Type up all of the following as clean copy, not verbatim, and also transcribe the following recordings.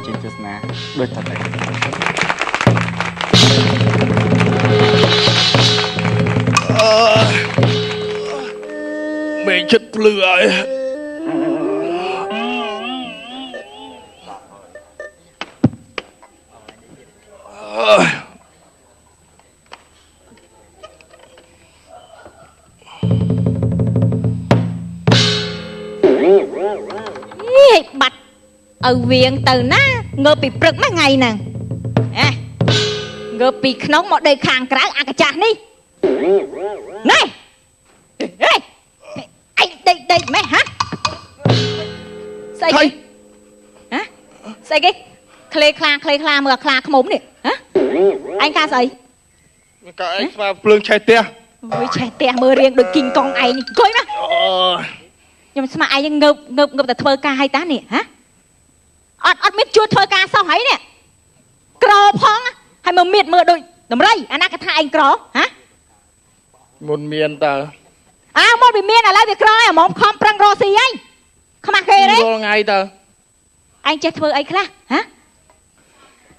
ជាទស្សនាដូចថាតែមេចិត្តភ្លឺហើយបាត់ឲ្យវៀងទៅណាងើបពីព្រឹកមួយថ្ងៃហ្នឹងងើបពីក្នុងមកដេកខាងក្រៅអាកាចាស់នេះណែអីដេកម៉េះហ៎ស្អីគេហ៎ស្អីគេក្លេខ្លាមើលខ្លាខ្មុំនេះហ៎អញកាស្អីក៏ឯងស្មាភ្លើងឆេះផ្ទះអូយឆេះផ្ទះមើលរៀងដូចគីងកង់ឯងនេះអង្គុយណាខ្ញុំស្មាឯងងើបតែធ្វើការឲ្យតានេះហ៎អត់មានជួយធ្វើការសោះហើយនេះក្រផងហើយមើលមៀតមើលដូចតម្រៃអាណាគេថាឯងក្រហ៎មុនមានតើមកវាមានឥឡូវវាក្រហើយហ្មងខំប្រឹងរកស៊ីហើយខ្មាស់គេទេរាល់ថ្ងៃតើឯងចេះធ្វើអីខ្លះហ៎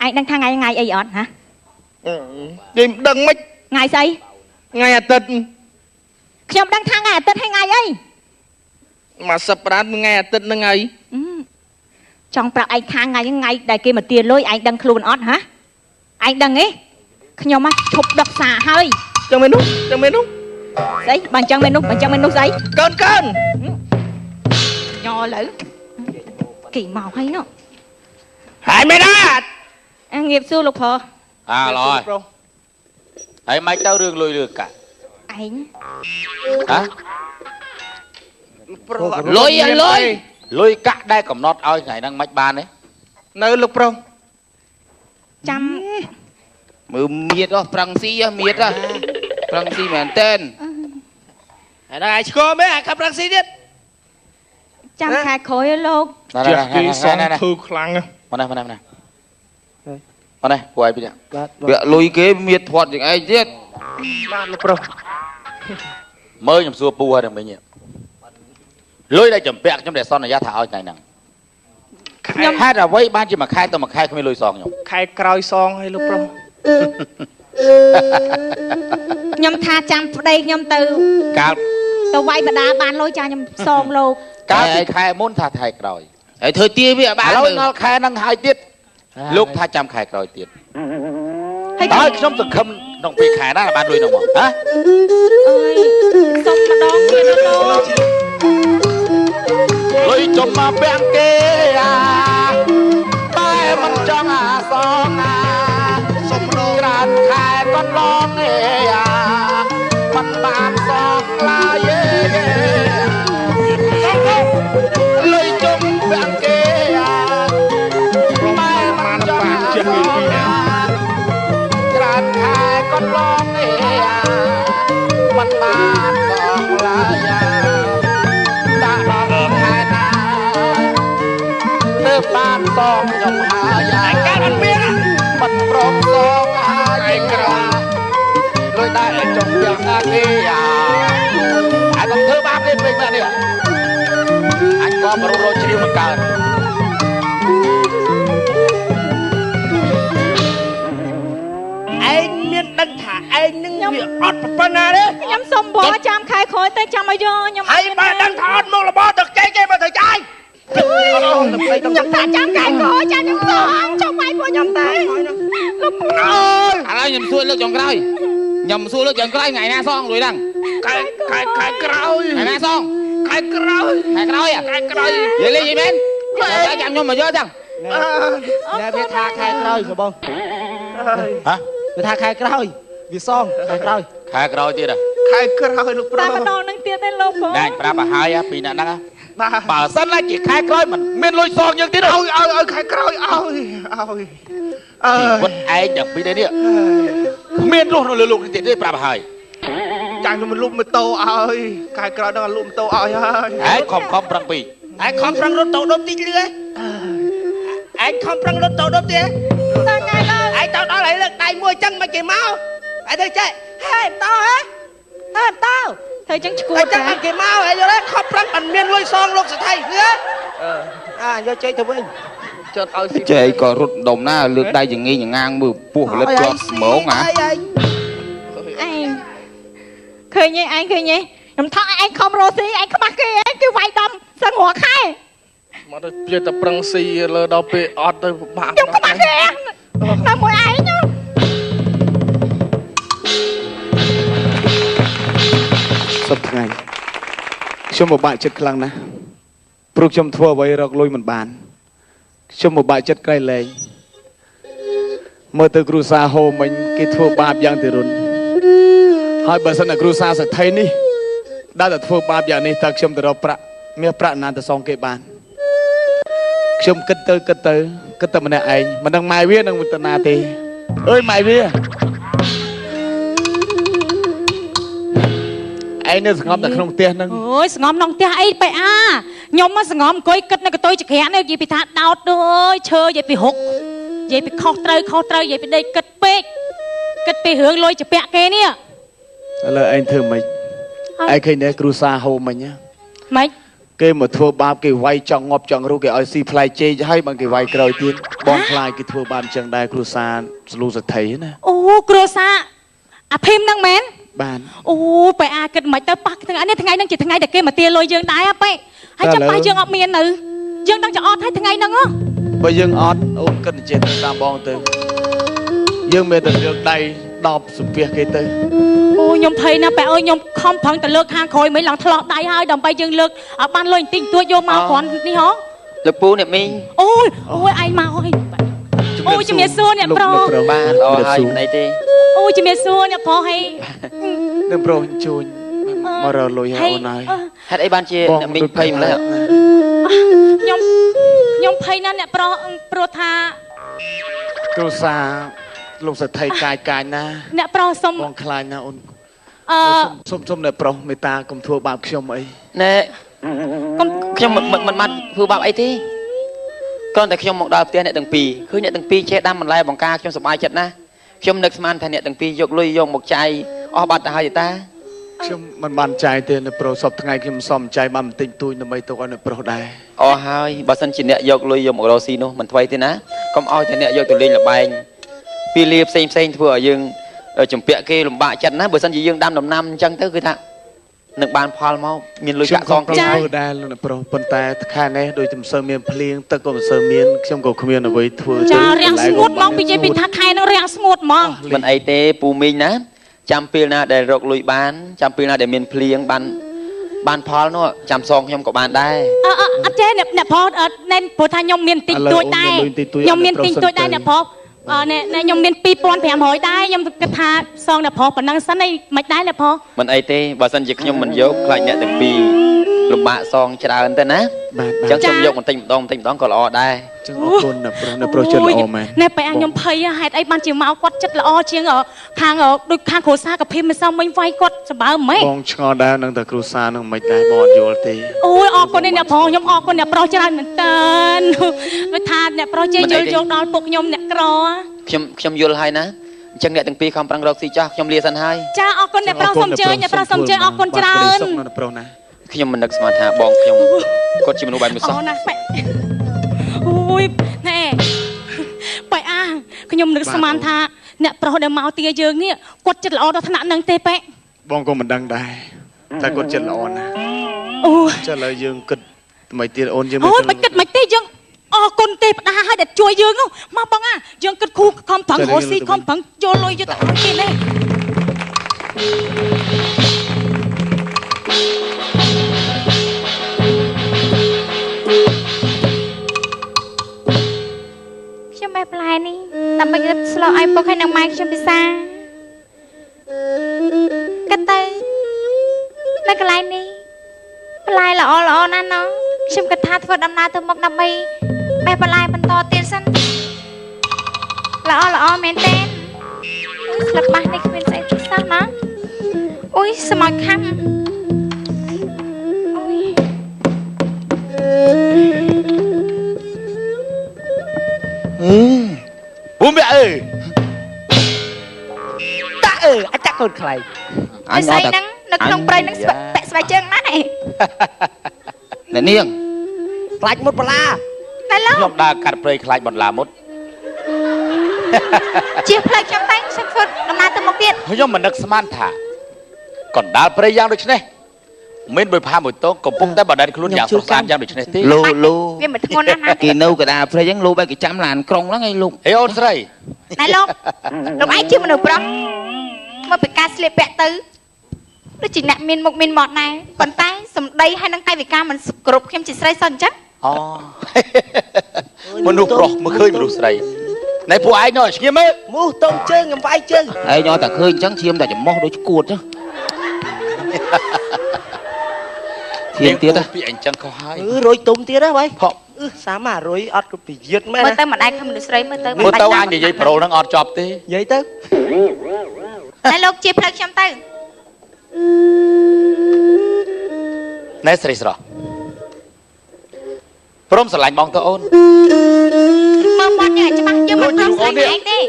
ឯងដឹងថាថ្ងៃអីអត់ហ៎និយាយមិនដឹងមិនថ្ងៃស្អីថ្ងៃអាទិត្យខ្ញុំដឹងថាថ្ងៃអាទិត្យហើយថ្ងៃអីមកសប្តាហ៍ថ្ងៃអាទិត្យហ្នឹងហើយចង់ប្រាប់ឯងខាងថ្ងៃដែលគេមកទាលុយឯងដឹងខ្លួនអត់ហ៎ឯងដឹងទេខ្ញុំឈប់ដឹកសារហើយចឹងមែននោះស្អីបើអញ្ចឹងមែននោះស្អីកើនញ៉លើគេមកហើយនោះហើយមែនអត់ងៀបសួរលោកប្រុសឡយហើយមិនទៅរឿងលុយរឿងកាក់ឯងហ៎លុយកាក់ដែលកំណត់ឲ្យថ្ងៃហ្នឹងមិនបានទេនៅលោកប្រុសចាំមើលមៀតប្រឹងស៊ីមៀតប្រឹងស៊ីមែនតើហើយដល់ឯងឆ្កមែនអាកាប់ប្រឹងស៊ីទៀតចាំខែក្រោយលោកចេះគេសងធ្វើខ្លាំងមកនេះពួកឯងពីនេះវាលុយគេមៀតធាត់យ៉ាងឯងទៀតបានលោកប្រុសមើលខ្ញុំសួរពូហើយមិញលុយដែលចម្ពាក់ខ្ញុំដែលសន្យាថាឲ្យថ្ងៃហ្នឹងខ្ញុំហេតុអ្វីបានជាមួយខែទៅមួយខែគ្មានលុយសងខ្ញុំខែក្រោយសងឲ្យលោកប្រុសខ្ញុំថាចាំប្តីខ្ញុំទៅកាលទៅវាយបដាបានលុយចាខ្ញុំសងលោកកាលពីខែមុនថាខែក្រោយហើយធ្វើទាវាបានឥឡូវដល់ខែហ្នឹងហើយទៀតលោកថាចាំខែក្រោយទៀតហើយខ្ញុំសង្ឃឹមក្នុងពេលខែណាបានលុយនោះមកហ៎អើយសុំម្ដងទៀតលោកលុយចំមកពាំងគេតែមិនចង់អាសងសុំម្ដងក្រានខែកន្លងមិនបានសងឡើយលុយចំពាំងគេតែមិនចង់អាសងក្រានខែកន្លងមិនបានសងឡើយបានសងខ្ញុំហើយឯកាត់អត់មានមិនព្រមសងហើយក្រលុយដែរចុងយ៉ាងណាគេហើយកុំធ្វើបាបគេពេកនេះអញក៏មករកជ្រាវមកកើតឯងមានដឹងថាឯងនឹងវាអត់ប៉ុណ្ណាទេខ្ញុំសុំបងចាំខែក្រោយទៅចាំឲ្យយកខ្ញុំហើយបើដឹងថាអត់មករបរទឹកចេញគេមកទៅចាយខ្ញុំថាចាំខែក្រោយចាំខ្ញុំសងចង់វាយពួកខ្ញុំតែលោកអើយឥឡូវខ្ញុំសួរលើកចុងក្រោយថ្ងៃណាសងលុយហ្នឹងខែក្រោយថ្ងៃណាសងខែក្រោយនិយាយលេងយីមែនចាំខ្ញុំមកយកចឹងតែវាថាខែក្រោយបងហ៎វាថាខែក្រោយវាសងខែក្រោយទៀតខែក្រោយលោកប្រុសតែម្ដងនឹងទៀតទេលោកបងតែប្រាប់ឲ្យហើយពីអ្នកហ្នឹងបើសិនណាជាខែក្រោយមិនមានលុយសងយើងទៀតឲ្យខែក្រោយឲ្យវត្តឯងយ៉ាងពីនេះគ្មានរស់នៅលើលោកនេះទៀតទេប្រាប់ឲ្យចាញ់ខ្ញុំលុបម៉ូតូឲ្យខែក្រោយដល់លុបម៉ូតូឲ្យហើយឯងខំប្រឹងពីឯងខំប្រឹងរត់តោដុំតិចលឿឯងខំប្រឹងរត់តោដុំទៀតដល់ថ្ងៃដល់ឯងទៅដល់ហើយលើកដៃមួយចឹងមិនគេមកឯងទៅចេះហេតោហ៎តោធ្វើចឹងឈួតតែចាំគេមកហើយយល់ទេខំប្រឹងមិនមានលុយសងលោកសថៃគឺយកចេកទៅវិញ chạy có rút đồng na lược đây dừng nghi dừng ngang mưa buộc lật cho mổ ngã ឃើញទេឯងឃើញទេខ្ញុំថោឯងខំរស់ស៊ីឯងខ្មាស់គេឯងគឺវាយដំសឹងរកខែ មកទៅជាតែប្រឹងស៊ីលើដល់ពេលអត់ទៅពិបាក ខ្ញុំខ្មាស់គេតែមួយឯង សប្ថ្ងៃខ្ញុំពិបាកចិត្តខ្លាំងណាស់ព្រោះខ្ញុំធ្វើអ្វីរកលុយមិនបានខ្ញុំពិបាកចិត្តក្រៃលែងមើលទៅគ្រូសាហូមិញគេធ្វើបាបយ៉ាងទរុនហើយបើសិនតែគ្រូសាសក្តិនេះដែលតែធ្វើបាបយ៉ាងនេះតើខ្ញុំទៅរកប្រាក់មានប្រាក់ណាទៅសងគេបានខ្ញុំគិតទៅម្នាក់ឯងមិនដឹងម៉ែវានឹងទៅណាទេអើយម៉ែវាឯងនៅស្ងប់តែក្នុងផ្ទះហ្នឹង អូយស្ងំក្នុងផ្ទះអីបែអាខ្ញុំមកស្ងំអង្គុយគិតនៅកន្ទុយចក្រាននេះនិយាយពីថាដោតអើយឈើនិយាយពីរុកនិយាយពីខុសត្រូវនិយាយពីដេកគិតពេកគិតពីរឿងលុយចាពាក់គេនេះ ឥឡូវឯងធ្វើម៉េចឯងឃើញទេគ្រូសាហូមិញ ម៉េច គេមកធ្វើបាបគេវាយចង់ងាប់ចង់រੂគេឲ្យស៊ីផ្លែចេកហើយបើគេវាយក្រោយទៀតបងខ្លាចគេធ្វើបាបអញ្ចឹងដែរគ្រូសាស្លូសទ្ធិណា អូគ្រួសារអាភីមហ្នឹងមែន បាន អូបែអាគិតមិនទៅប៉ះថ្ងៃនេះថ្ងៃហ្នឹងជាថ្ងៃដែលគេមកទាលុយយើងដែរប៉ែហើយចាំប៉ះយើងអត់មាននៅយើងដឹងចអត់ហើយថ្ងៃហ្នឹងហ៎ បើយើងអត់អូនគិតចេះទៅតាមបងទៅយើងមានតែលើកដៃ10សំពះគេទៅ អូខ្ញុំភ័យណាស់ប៉ែអើយខ្ញុំខំប្រឹងទៅលើកខាងក្រោយមិនឡើងឆ្លោះដៃហើយដើម្បីយើងលើកឲ្យបានលុយបន្តិចទួចយកមកគ្រាន់នេះហ៎ លោកពូអ្នកមីង អូយឯងមកអើយអូយជំរាបសួរអ្នកប្រុស បានល្អហើយមិនអីទេ អូយជំរាបសួរអ្នកប្រុសហើយ នឹងប្រុសជួញមករលុយឲ្យអូនហើយ ហេតុអីបានជាអ្នកមីងភ័យម្ល៉េះ ខ្ញុំភ័យណាស់អ្នកប្រុសព្រោះថា គ្រូសាលោកសទ្ធិកាយណា អ្នកប្រុសសុំ បងខ្លាចណាអូន សុំ អ្នកប្រុសមេតាកុំធ្វើបាបខ្ញុំអី ណែខ្ញុំមិនបានធ្វើបាបអីទេគ្រាន់តែខ្ញុំមកដល់ផ្ទះអ្នកទាំងពីរឃើញអ្នកទាំងពីរចេះដាំបន្លែបង្ការខ្ញុំសប្បាយចិត្តណាស់ខ្ញុំនឹកស្មានថាអ្នកទាំងពីរយកលុយយកមកចាយអស់បាត់ទៅហើយតា ខ្ញុំមិនបានចាយទេអ្នកប្រុសសពថ្ងៃខ្ញុំសំចាយបានបន្តិចតួចដើម្បីទុកឲ្យអ្នកប្រុសដែរ អស់ហើយបើសិនជាអ្នកយកលុយយកមករកស៊ីនោះមិនថ្មីទេណាកុំឲ្យតែអ្នកយកទៅលេងល្បែងពីលាផ្សេងធ្វើឲ្យយើងចម្ពាក់គេលំបាកចិត្តណាបើសិនជាយើងដាំដំណាំអញ្ចឹងទៅគឺថានឹងបានផលមកមានលុយកាក់សងខ្លួនហើយ ដែរលោកអ្នកប្រុសប៉ុន្តែខែនេះដូចមិនសូវមានភ្លៀងទឹកក៏មិនសូវមានខ្ញុំក៏គ្មានអ្វីធ្វើទៅ ចារាំងស្ងួតមកពីនិយាយពីថាខែនឹងរាំងស្ងួតហ្មង មិនអីទេពូមីងណាចាំពេលណាដែលរកលុយបានចាំពេលណាដែលមានភ្លៀងបានផលនោះចាំសងខ្ញុំក៏បានដែរ អត់ទេអ្នកប្រុសណែព្រោះថាខ្ញុំមានតិចតួចដែរខ្ញុំមានតិចតួចដែរអ្នកប្រុសណែខ្ញុំមាន 2500 ដែរខ្ញុំគិតថាសងអ្នកប្រុសប៉ុណ្ណឹងសិនឯងមិនដែរអ្នកប្រុស មិនអីទេបើសិនជាខ្ញុំមិនយកខ្លាចអ្នកទាំងពីរលំបាកសងច្រើនទៅណាអញ្ចឹងខ្ញុំយកបន្តិចម្ដងក៏ល្អដែរ ចឹងអរគុណអ្នកប្រុសចិត្តល្អមែន ណែបែខ្ញុំភ័យហេតុអីបានជាមកគាត់ចិត្តល្អជាងខាងដូចខាងគ្រួសារកភីមិនសមមិញវាយគាត់សម្បើម៉េច បងឆ្ងល់ដែរនឹងតែគ្រូសានឹងមិនដែរបងអត់យល់ទេ អូយអរគុណអ្នកប្រុសខ្ញុំអរគុណអ្នកប្រុសច្រើនមែនតើដូចថាអ្នកប្រុសចេះយល់យកដល់ពុកខ្ញុំអ្នកក្រ ខ្ញុំយល់ហើយណាអញ្ចឹងអ្នកទាំងពីរខំប្រឹងរកស៊ីចាស់ខ្ញុំលាសិនហើយ ចាអរគុណអ្នកប្រុសសូមជើញអ្នកប្រុសសូមជើញអរគុណច្រើន អ្នកប្រុសណា ខ្ញុំមិននឹកស្មានថាបងខ្ញុំគាត់ជាមនុស្សបែបនេះសោះ អូណាស់បែអូយណែបែខ្ញុំនឹកស្មានថាអ្នកប្រុសដែលមកទាយើងនេះគាត់ចិត្តល្អដល់ថ្នាក់ហ្នឹងទេបែ បងក៏មិនដឹងដែរតែគាត់ចិត្តល្អណាស់ អូ ចុះឥឡូវយើងគិតថ្មីទៀតអូនយើង អូយមិនគិតមិនទេយើងអរគុណទេផ្ដាឲ្យតែជួយយើងមកបងយើងគិតគូខំប្រឹងរស់ស៊ីខំប្រឹងចូលលុយយកទៅឲ្យគេនេះ ខ្ញុំបែបផ្លែនេះដើម្បីគិតស្លោឲ្យពុកឲ្យនឹងម៉ែខ្ញុំពិសាគិតទៅនៅកន្លែងនេះផ្លែល្អណាស់ណោះខ្ញុំគិតថាធ្វើដំណើរទៅមុខដើម្បីបែបផ្លែបន្តទៀតសិនល្អមែនទេស្លឹកបាសនេះគ្មានស្អីពិសេសណាអូយស្មោចខាំអូយ ពូមីអើ តាអាចចាក់កូនខ្លែង អញស្អីហ្នឹងនៅក្នុងព្រៃហ្នឹងពាក់ស្បែកជើងណាស់ អ្នកនាង ខ្លាចមុតបលា តែលើ ខ្ញុំដើរកាត់ព្រៃខ្លាចបន្លាមុត ជាផ្លូវខ្ញុំតែខ្ញុំធ្វើដំណើរទៅមុខទៀត ខ្ញុំមិននឹកស្មានថាកណ្ដាលព្រៃយ៉ាងដូចនេះមានបុយផាមួយតងកំពុងតែបដិសេធខ្លួនយ៉ាងស្រស់ស្អាតយ៉ាងដូចនេះទេ លោកលោក វាមិនធ្ងន់ណាស់ណា គេនៅកដាព្រៃចឹងលោកបែរគេចាំឡានក្រុងហ្នឹងឯងលោក ហេអូនស្រី ណែលោកឯងជាមនុស្សប្រុសមកពីការស្លៀកពាក់ទៅដូចជាអ្នកមានមុខមានមាត់ដែរប៉ុន្តែសម្ដីហើយនឹងកាយវិការមិនគ្រប់ខ្ញុំជាស្រីសោះអញ្ចឹង អូ មនុស្សប្រុសមកឃើញមនុស្សស្រីណែពួកឯងនោះស្ងៀមមើល មូសតងជើងខ្ញុំវាយជើង ឯងយកតែឃើញអញ្ចឹងឈាមតែចំោះដូចឈួតចឹងឈាមទៀត ពីអញ្ចឹងខុសហើយ រុយទុំទៀតហ៎ભાઈ ផក សាមរុយអត់ក៏ប្រយុទ្ធមែន មើល ណា ទៅមិនអាចឃើញមនុស្សស្រីមើលទៅ មើលទៅអញនិយាយប្រូលហ្នឹងអត់ចប់ទេ និយាយទៅ ណែលោកជាផ្លូវខ្ញុំទៅ ណែស្រីស្រស់ព្រមស្រឡាញ់បងទៅអូន មើលមាត់យ៉ាងច្បាស់យើងមិនព្រមស្លាញ់ឯងទេ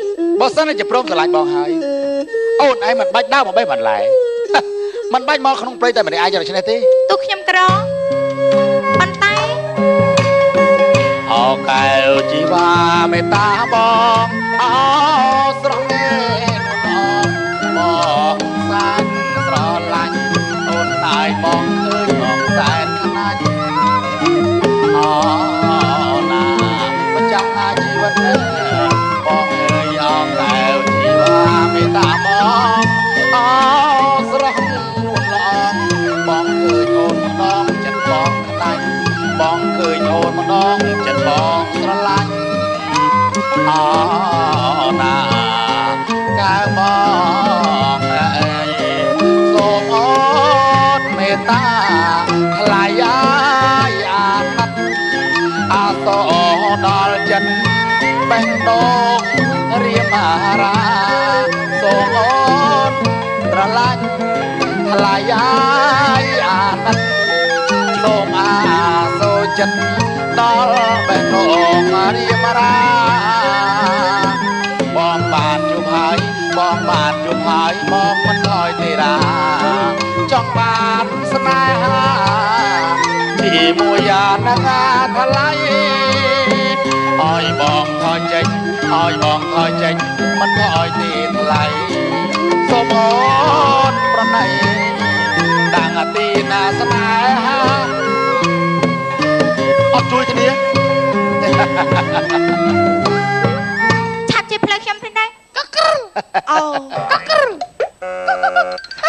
បើសិនជាព្រមស្រឡាញ់បងហើយអូនឯងមិនបាច់ដើរមកបេះបន្លែមិនបាច់មកក្នុងព្រៃតែម្នាក់ឯងយ៉ាងនេះទេ ទោះខ្ញុំក្រប៉ុន្តែ អោកែវជីវ៉ាមេត្តាបងអោស្រស់ទេបងសានស្រឡាញ់អូនតែបងឃើញបងសែនខ្លាចអូណាម្ចាស់ជីវិតបងអើយអោកែវជីវ៉ាមេត្តាបងអោស្រស់លួងឡងបងឃើញអូនម្ដងចិត្តបងខ្លាចបងឃើញអូនម្ដងចិត្តបងស្រឡាញ់អូណាកែបងអើយសូមអូនមេត្តាថ្លៃអាយអាណិតអាតោដល់ចិត្តបេះដូងរៀមអារាសូមអូនស្រឡាញ់ថ្លៃអាយអាណិតសូមអាសូរចិត្តដល់បេះដូងរៀមអារាបងបានជួបហើយបងបានជួបហើយបងមិនថយទេរាចង់បានស្នេហាជាមួយអានឹងថ្លៃឲ្យបងថយចេញឲ្យបងថយចេញមិនថយទេថ្លៃសូមអូនប្រណីដាំងទីណាស្នេហាអត់ជួយគ្នា ឆាប់ជាផ្លូវខ្ញុំទៅដែរ អូ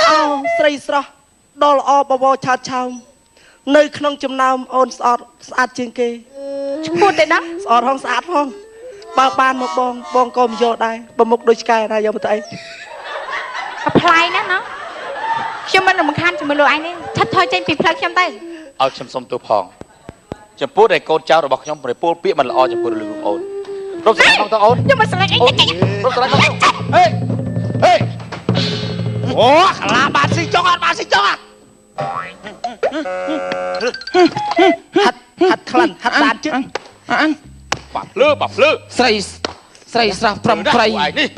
អូស្រីស្រស់ដល់ល្អបវរឆាតឆោមនៅក្នុងចំណោមអូនស្អាតជាងគេ ឈ្មោះទេណា ស្អាតហងស្អាតផងបើបានមកបងក៏មិនយកដែរបើមុខដូចឆ្កែណាយកមកទៅអី អប្លាយណាស់ណាខ្ញុំមិនរំខានជាមួយលោកឯងទេឆាប់ថយចេញពីផ្លូវខ្ញុំទៅ ឲ្យខ្ញុំសុំទោសផងចំពោះដែលកូនចៅរបស់ខ្ញុំប្រពល់ពាក្យមិនល្អចំពោះលោកអូនព្រមស្រឡាញ់បងតើអូន ខ្ញុំមិនស្រឡាញ់ឯងទេ ព្រមស្រឡាញ់បងហេហេ អូខ្លាបានស៊ីចុងអត់បានស៊ីចុងហាត់ក្លិនហាត់ដានជឹង អញ បាប់ភ្លឺ ស្រីស្រស់ប្រំប្រៃ ឯនេះ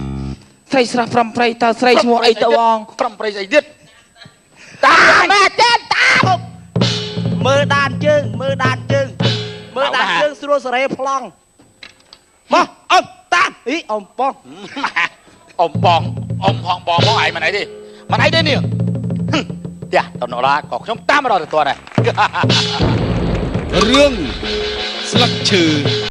ស្រីស្រស់ប្រំប្រៃតើស្រីឈ្មោះអីទៅបង ប្រំប្រៃស្អីទៀត តាមមែនទេតាមមើលដានជើងមើលដានជើងស្រួលសរេប្លង់មកអត់តាមអីអំប៉ង អ៊ំបងអ៊ំផងបងមកឯងមិនអីទេមិនអីទេនេះផ្ទះតំណឡាក៏ខ្ញុំតាមមកដល់ទៅទាន់ដែរ រឿងស្លឹកឈើ